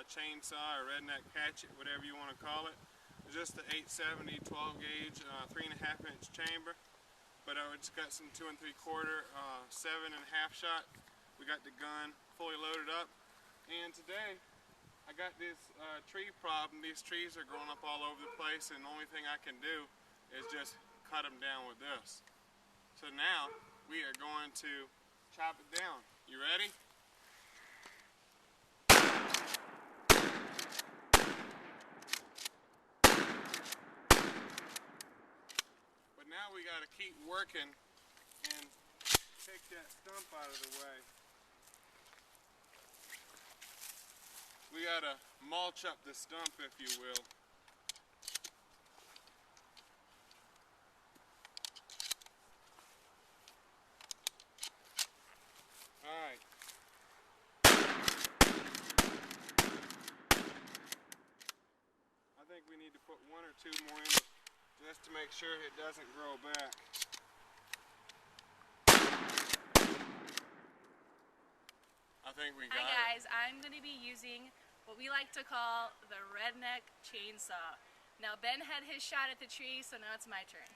chainsaw or redneck hatchet, whatever you want to call it. It's just the 870 12 gauge 3.5 inch chamber, but it's got some 2 3/4 7.5 shot. We got the gun fully loaded up, and today I got this tree problem. These trees are growing up all over the place, and the only thing I can do is just cut them down with this. So now we are going to chop it down. You ready? But now we got to keep working and take that stump out of the way. We got to mulch up the stump, if you will. Alright. I think we need to put 1 or 2 more in it just to make sure it doesn't grow back. I think we got it. Hi guys, I'm going to be using what we like to call the Redneck Chainsaw. Now Ben had his shot at the tree, so now it's my turn.